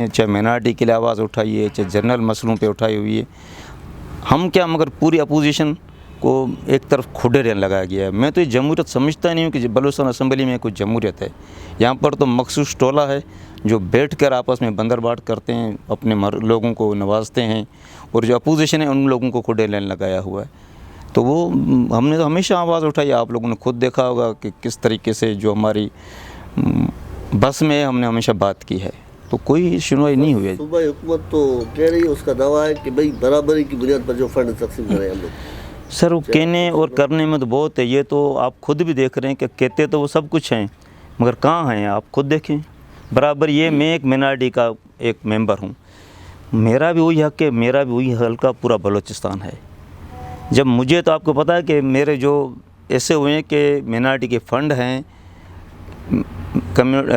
चाहे माइनॉरिटी के लिए आवाज़ उठाइए, चाहे जनरल मसलों पे उठाई हुई है। हम क्या, मगर पूरी अपोजिशन को एक तरफ खुडेरियाँ लगाया गया है। मैं तो ये जमहूरियत समझता नहीं हूँ कि बलूचिस्तान असम्बली में कोई जमहूरियत है। यहाँ पर तो मखसूस टोला है जो बैठकर आपस में बंदरबाट करते हैं, अपने लोगों को नवाजते हैं, और जो अपोजिशन है उन लोगों को खुडेरियाँ लगाया हुआ है। तो वो हमने तो हमेशा आवाज़ उठाई। आप लोगों ने खुद देखा होगा कि किस तरीके से जो हमारी बस में हमने हमेशा बात की है, तो कोई सुनवाई नहीं हुई है। सूबाई हुकूमत तो कह रही है, उसका दावा है कि भाई बराबरी की बुनियाद पर जो फंड तकसीम करें हम लोग। सर वो कहने और करने में तो बहुत है। ये तो आप खुद भी देख रहे हैं कि कहते तो वो सब कुछ हैं, मगर कहाँ हैं आप खुद देखें। बराबर ये मैं एक मिनार्टी का एक मेंबर हूँ, मेरा भी वही हक है, मेरा भी वही हल्का पूरा बलूचिस्तान है। जब मुझे तो आपको पता है कि मेरे जो ऐसे हुए हैं कि मिनार्टी के फ़ंड हैं,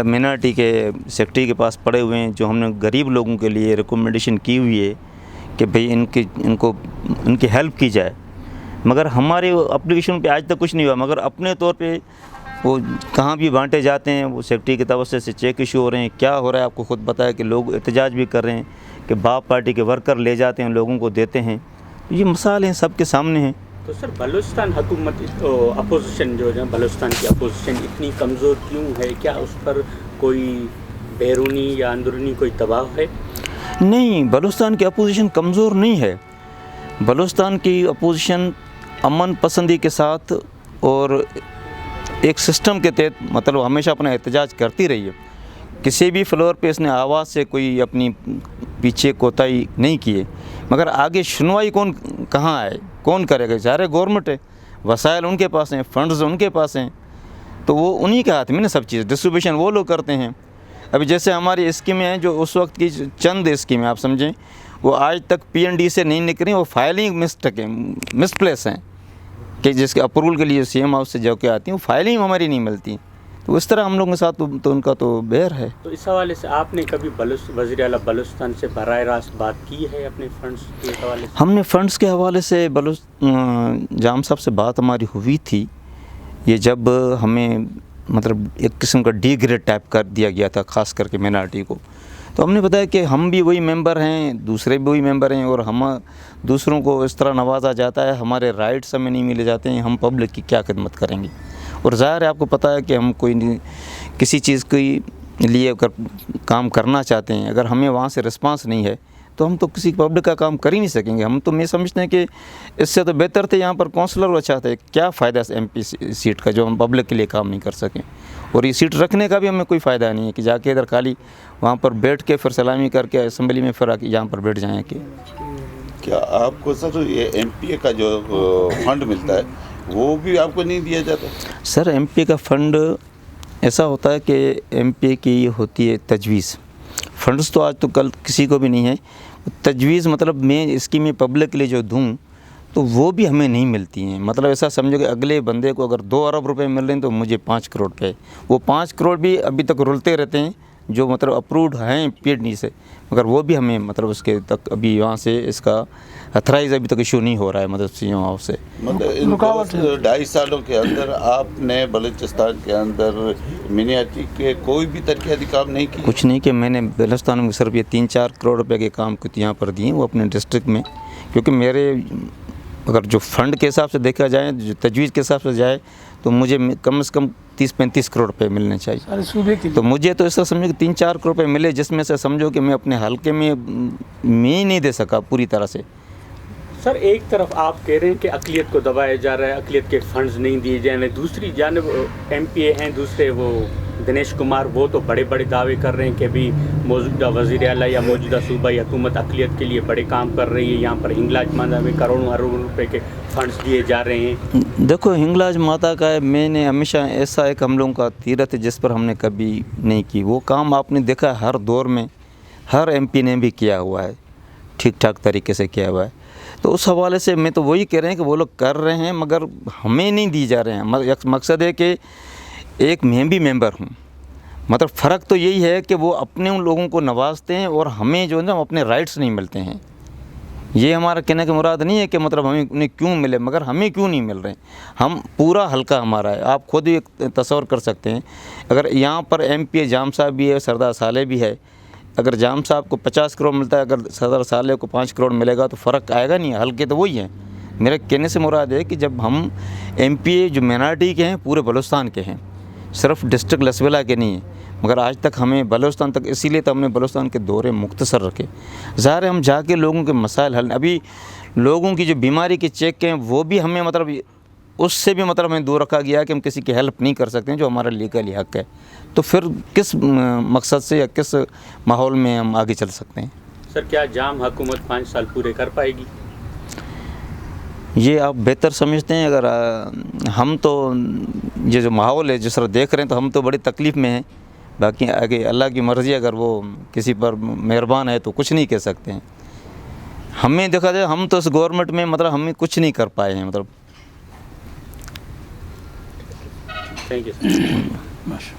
मिनार्टी के सेक्रेटरी के पास पड़े हुए हैं, जो हमने गरीब लोगों के लिए रिकमेंडेशन की हुई है कि भाई इनकी हेल्प की जाए, मगर हमारे एप्लीकेशन पे आज तक कुछ नहीं हुआ। मगर अपने तौर पे वो कहाँ भी बांटे जाते हैं, वो सेक्रेटरी की तवज्जो से चेक इशू हो रहे हैं। क्या हो रहा है आपको खुद पता है कि लोग एहतजाज भी कर रहे हैं कि बाप पार्टी के वर्कर ले जाते हैं, लोगों को देते हैं। ये मिसाल हैं, सबके सामने हैं। तो सर बलूचिस्तान हुकूमत अपोजिशन जो है, बलूचिस्तान की अपोजिशन इतनी कमज़ोर क्यों है? क्या उस पर कोई बैरूनी या अंदरूनी कोई दबाव है? नहीं, बलूचिस्तान की अपोजिशन कमज़ोर नहीं है। बलूचिस्तान की अपोजिशन अमन पसंदी के साथ और एक सिस्टम के तहत मतलब हमेशा अपना एहतजाज करती रही है। किसी भी फ्लोर पे इसने आवाज़ से कोई अपनी पीछे कोताही नहीं की है। मगर आगे सुनवाई कहाँ है, कौन करेगा? सारे गवर्नमेंट है, वसाइल उनके पास हैं, फंड्स उनके पास हैं, तो वो उन्हीं के हाथ में ना सब चीज़, डिस्ट्रीब्यूशन वो लोग करते हैं। अभी जैसे हमारी स्कीमें हैं, जो उस वक्त की चंद स्कीमें आप समझें, वो आज तक PND से नहीं निकली, वो फाइलिंग मिसप्लेस हैं कि जिसके अप्रूवल के लिए CM हाउस से जो के आती हैं, वो फाइलिंग हमारी नहीं मिलती। तो इस तरह हम लोगों के साथ तो उनका तो बैर है। तो इस हवाले से आपने कभी वज़ीर आला बलूचिस्तान से बराह रास्त बात की है अपने फंड्स के हवाले से? हमने फ़ंड्स के हवाले से जाम साहब से बात हमारी हुई थी। ये जब हमें मतलब एक किस्म का D ग्रेड टाइप कर दिया गया था, ख़ास करके मिनार्टी को, तो हमने बताया कि हम भी वही मेंबर हैं, दूसरे भी वही मेंबर हैं, और हम दूसरों को इस तरह नवाजा जाता है, हमारे राइट्स हमें नहीं मिले जाते हैं, हम पब्लिक की क्या खिदमत करेंगे। और ज़ाहिर है आपको पता है कि हम कोई किसी चीज़ के लिए अगर काम करना चाहते हैं, अगर हमें वहाँ से रिस्पांस नहीं है, तो हम तो किसी पब्लिक का काम कर ही नहीं सकेंगे। हम तो मैं समझते हैं कि इससे तो बेहतर थे यहाँ पर काउंसलर अच्छा थे। क्या फ़ायदा MP सीट का जो हम पब्लिक के लिए काम नहीं कर सकें, और ये सीट रखने का भी हमें कोई फ़ायदा नहीं है कि जाके इधर खाली वहाँ पर बैठ के फिर सलामी करके असम्बली में फिर आके यहाँ पर बैठ जाएँ कि। क्या आपको सर ये MPA का जो फंड मिलता है वो भी आपको नहीं दिया जाता? सर MPA का फ़ंड ऐसा होता है कि MPA की होती है तजवीज़। फ़ंड्स तो आज तो कल किसी को भी नहीं है। तजवीज़ मतलब मैं इसकी मैं पब्लिक के लिए जो दूँ तो वो भी हमें नहीं मिलती हैं। मतलब ऐसा समझो कि अगले बंदे को अगर 2 अरब रुपए मिल रहे हैं तो मुझे 5 करोड़ पे, वो 5 करोड़ भी अभी तक रुलते रहते हैं, जो मतलब अप्रूव्ड हैं PND से, मगर वो भी हमें मतलब उसके तक अभी वहाँ से इसका अथराइज अभी तक इशू नहीं हो रहा है, मतलब CM हाउस से। मतलब इन 2.5 सालों के अंदर आपने बलूचिस्तान के अंदर मिनार्टी के कोई भी तरह के काम नहीं किए? कुछ नहीं कि मैंने बलूचिस्तान में सिर्फ ये 3-4 करोड़ रुपए के काम कुछ यहाँ पर दिए, वो अपने डिस्ट्रिक्ट में, क्योंकि मेरे अगर जो फ़ंड के हिसाब से देखा जाए, जो तजवीज़ के हिसाब से जाए, तो मुझे कम से कम 30-35 करोड़ रुपए मिलने चाहिए। तो मुझे तो ऐसा समझो कि 3-4 करोड़ रुपए मिले, जिसमें से समझो कि मैं अपने हल्के में ही नहीं दे सका पूरी तरह से। सर एक तरफ आप कह रहे हैं कि अक़लियत को दबाया जा रहा है, अक़लियत के फंड्स नहीं दिए जा रहे, दूसरी जानिब MPA हैं दूसरे वो दिनेश कुमार, वो तो बड़े बड़े दावे कर रहे हैं कि भी मौजूदा वज़ीर आला या मौजूदा सूबाई हुकूमत अक़लियत के लिए बड़े काम कर रही है। यहाँ पर हिंगलाज माता में करोड़ों अरबों रुपए के फंड्स दिए जा रहे हैं। देखो हिंगलाज माता का मैंने हमेशा ऐसा एक हम लोगों का तीरथ है जिस पर हमने कभी नहीं की। वो काम आपने देखा हर दौर में हर MP ने भी किया हुआ है, ठीक ठाक तरीके से किया हुआ है। तो उस हवाले से मैं तो वही कह रहे हैं कि वो लोग कर रहे हैं, मगर हमें नहीं दी जा रहे हैं। मकसद है कि एक मैं भी मेंबर हूँ, मतलब फ़र्क तो यही है कि वो अपने उन लोगों को नवाजते हैं और हमें जो है ना अपने राइट्स नहीं मिलते हैं। ये हमारा कहने की मुराद नहीं है कि मतलब हमें उन्हें क्यों मिले, मगर हमें क्यों नहीं मिल रहे। हम पूरा हल्का हमारा है, आप खुद ही तस्वर कर सकते हैं। अगर यहाँ पर MPA जाम साहब भी है, सरदार साले भी है, अगर जाम साहब को 50 करोड़ मिलता है, अगर सदर साले को 5 करोड़ मिलेगा तो फ़र्क आएगा नहीं, हल्के तो वही हैं। मेरे कहने से मुराद है कि जब हम एमपीए जो माइनॉरिटी के हैं पूरे बलूचिस्तान के हैं, सिर्फ डिस्ट्रिक्ट लसबेला के नहीं हैं, मगर आज तक हमें बलूचिस्तान तक, इसीलिए तो हमने बलूचिस्तान के दौरे मुख्तसर रखे। ज़ाहिर है हम जाके लोगों के मसाइल हल, अभी लोगों की जो बीमारी के चेक हैं वो भी हमें मतलब उससे भी मतलब हमें दूर रखा गया है कि हम किसी की हेल्प नहीं कर सकते हैं जो हमारा लीगली हक़ है। तो फिर किस मकसद से या किस माहौल में हम आगे चल सकते हैं? सर क्या जाम हुकूमत 5 साल पूरे कर पाएगी? ये आप बेहतर समझते हैं। अगर हम तो ये जो माहौल है जिस तरह देख रहे हैं तो हम तो बड़ी तकलीफ़ में हैं। बाकी आगे अल्लाह की मर्ज़ी, अगर वो किसी पर मेहरबान है तो कुछ नहीं कह सकते हैं। हमें देखा जाए हम तो इस गवर्नमेंट में मतलब हमें कुछ नहीं कर पाए हैं मतलब। Thank you sir.